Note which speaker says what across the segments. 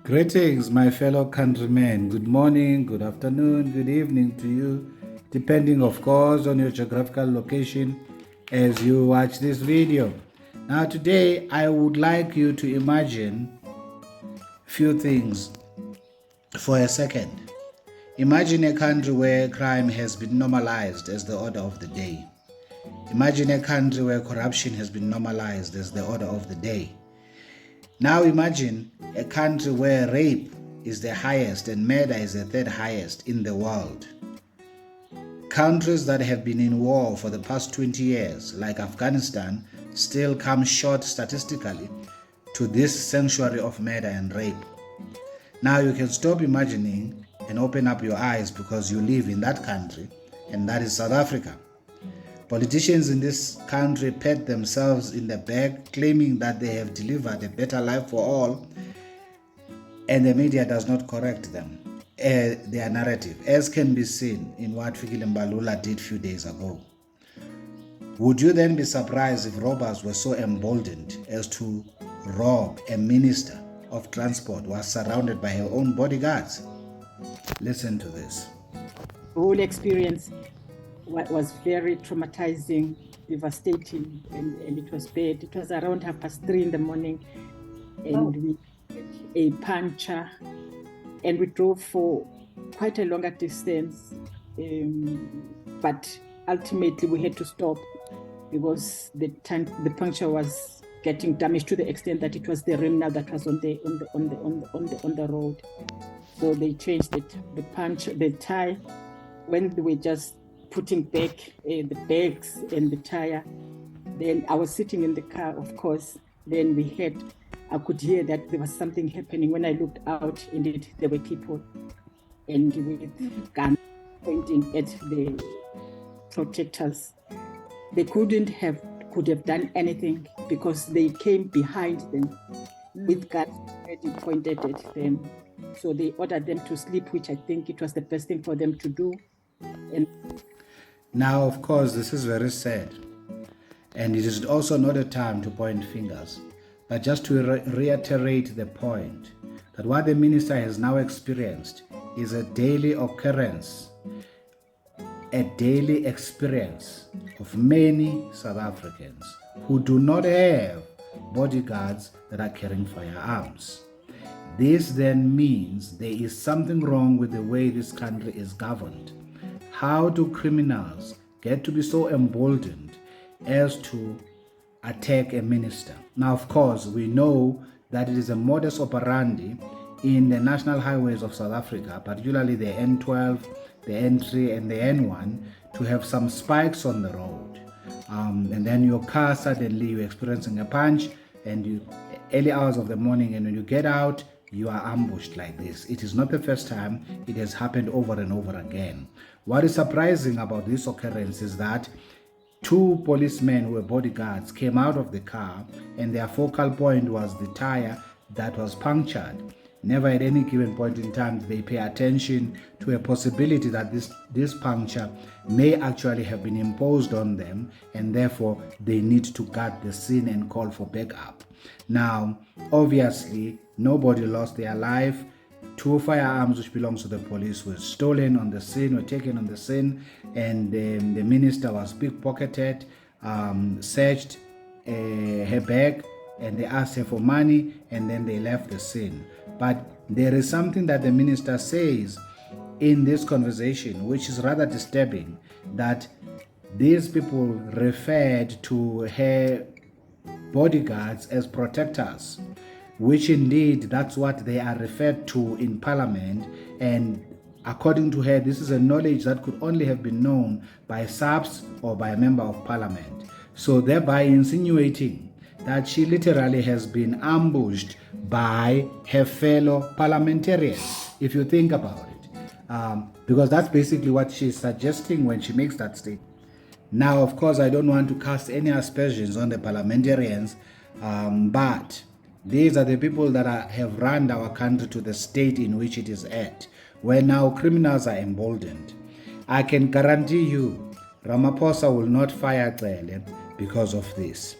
Speaker 1: Greetings, my fellow countrymen. Good morning, good afternoon, good evening to you, depending, of course, on your geographical location as you watch this video. Now, today, I would like you to imagine a few things for a second. Imagine a country where crime has been normalized as the order of the day. Imagine a country where corruption has been normalized as the order of the day. Now imagine a country where rape is the highest and murder is the third highest in the world. Countries that have been in war for the past 20 years, like Afghanistan, still come short statistically to this sanctuary of murder and rape. Now you can stop imagining and open up your eyes because you live in that country, and that is South Africa. Politicians in this country pat themselves in the back, claiming that they have delivered a better life for all, and the media does not correct them, their narrative, as can be seen in what Fikile Mbalula did a few days ago. Would you then be surprised if robbers were so emboldened as to rob a minister of transport who was surrounded by her own bodyguards? Listen to this.
Speaker 2: The whole experience was very traumatizing, devastating, and it was bad. It was around 3:30 in the morning, and we had a puncture, and we drove for quite a longer distance, but ultimately we had to stop because the puncture was getting damaged to the extent that it was the rim now that was on the road. So they changed the tire when they were just putting back the bags and the tire. Then I was sitting in the car, of course. Then I could hear that there was something happening. When I looked out, indeed, there were people and with guns pointing at the protectors. They could have done anything because they came behind them with guns already pointed at them. So they ordered them to sleep, which I think it was the best thing for them to do. And
Speaker 1: now, of course, this is very sad, and it is also not a time to point fingers, but just to reiterate the point that what the minister has now experienced is a daily occurrence, a daily experience of many South Africans who do not have bodyguards that are carrying firearms. This then means there is something wrong with the way this country is governed. How do criminals get to be so emboldened as to attack a minister? Now, of course, we know that it is a modus operandi in the national highways of South Africa, particularly the N12, the N3, and the N1, to have some spikes on the road. And then your car suddenly you're experiencing a punch, and you early hours of the morning, and when you get out, you are ambushed like this. It is not the first time. It has happened over and over again. What is surprising about this occurrence is that two policemen who were bodyguards came out of the car, and their focal point was the tire that was punctured. Never at any given point in time did they pay attention to a possibility that this puncture may actually have been imposed on them, and therefore they need to guard the scene and call for backup. Now, obviously, nobody lost their life. Two firearms which belongs to the police were stolen on the scene, were taken on the scene, and the minister was pickpocketed, searched her bag, and they asked her for money, and then they left the scene. But there is something that the minister says in this conversation which is rather disturbing, that these people referred to her bodyguards as protectors, which indeed that's what they are referred to in Parliament, and according to her, this is a knowledge that could only have been known by SAPS or by a member of Parliament. So thereby insinuating that she literally has been ambushed by her fellow parliamentarians, if you think about it. Because that's basically what she's suggesting when she makes that statement. Now, of course, I don't want to cast any aspersions on the parliamentarians, but these are the people that have run our country to the state in which it is at, where now criminals are emboldened. I can guarantee you, Ramaphosa will not fire Cele because of this.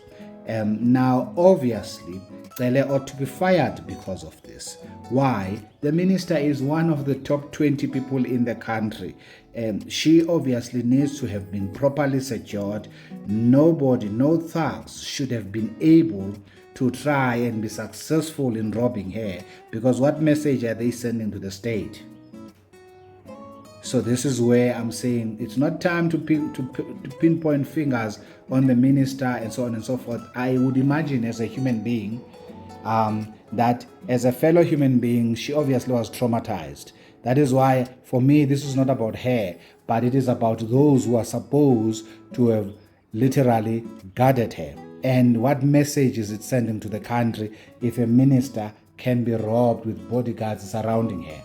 Speaker 1: Now, obviously, Cele ought to be fired because of this. Why? The minister is one of the top 20 people in the country. She obviously needs to have been properly secured. Nobody, no thugs should have been able to try and be successful in robbing her, because what message are they sending to the state? So this is where I'm saying it's not time to pinpoint fingers on the minister and so on and so forth. I would imagine as a human being, that as a fellow human being, she obviously was traumatized. That is why, for me, this is not about her, but it is about those who are supposed to have literally guarded her. And what message is it sending to the country if a minister can be robbed with bodyguards surrounding her?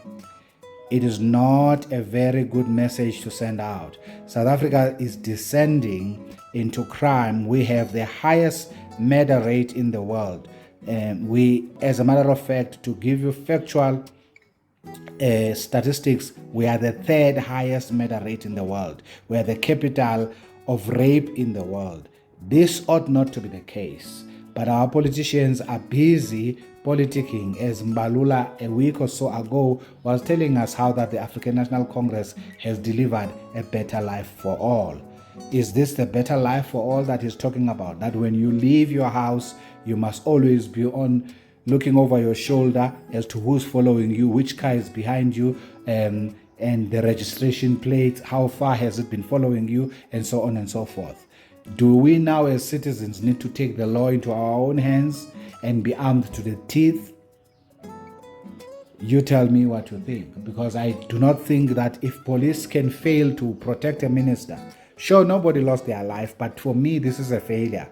Speaker 1: It is not a very good message to send out. South Africa is descending into crime. We have the highest murder rate in the world. We, as a matter of fact, to give you factual statistics, we are the third highest murder rate in the world. We are the capital of rape in the world. This ought not to be the case, but our politicians are busy politicking, as Mbalula a week or so ago was telling us how that the African National Congress has delivered a better life for all. Is this the better life for all that he's talking about? That when you leave your house, you must always be on looking over your shoulder as to who's following you, which car is behind you, and the registration plate, how far has it been following you, and so on and so forth. Do we now as citizens need to take the law into our own hands and be armed to the teeth? You tell me what you think, because I do not think that if police can fail to protect a minister, sure, nobody lost their life, but for me, this is a failure.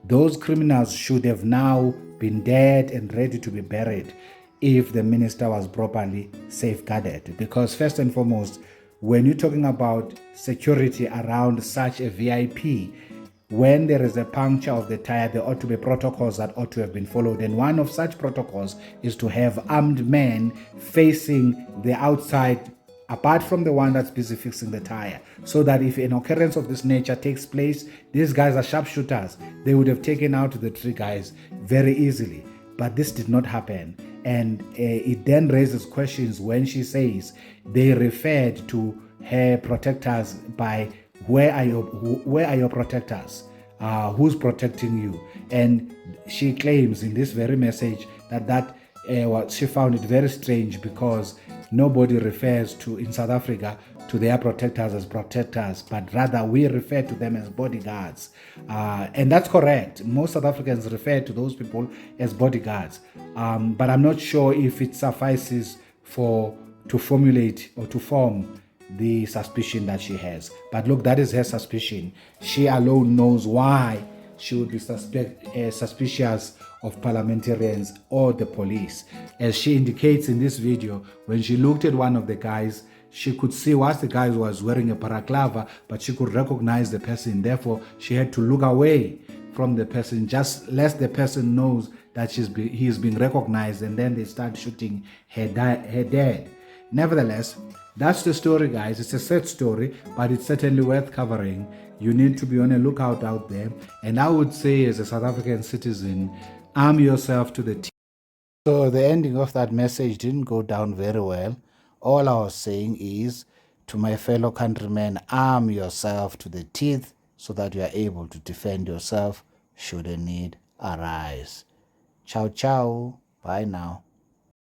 Speaker 1: Those criminals should have now been dead and ready to be buried if the minister was properly safeguarded. Because first and foremost, when you're talking about security around such a VIP, when there is a puncture of the tire, there ought to be protocols that ought to have been followed. And one of such protocols is to have armed men facing the outside, apart from the one that's busy fixing the tire, so that if an occurrence of this nature takes place, these guys are sharpshooters. They would have taken out the three guys very easily. But this did not happen. And it then raises questions when she says they referred to her protectors by where are your protectors? Who's protecting you? And she claims in this very message that she found it very strange because nobody refers to, in South Africa, to their protectors as protectors, but rather we refer to them as bodyguards. And that's correct. Most South Africans refer to those people as bodyguards. But I'm not sure if it suffices to formulate or to form the suspicion that she has. But look, that is her suspicion. She alone knows why she would be suspicious of parliamentarians or the police. As she indicates in this video, when she looked at one of the guys, she could see whilst the guy was wearing a balaclava, but she could recognize the person. Therefore, she had to look away from the person, just lest the person knows that he is being recognized, and then they start shooting her dead. Nevertheless, that's the story, guys. It's a sad story, but it's certainly worth covering. You need to be on a lookout out there. And I would say, as a South African citizen, arm yourself to the teeth. So the ending of that message didn't go down very well. All I was saying is, to my fellow countrymen, arm yourself to the teeth so that you are able to defend yourself should a need arise. Ciao, ciao. Bye now.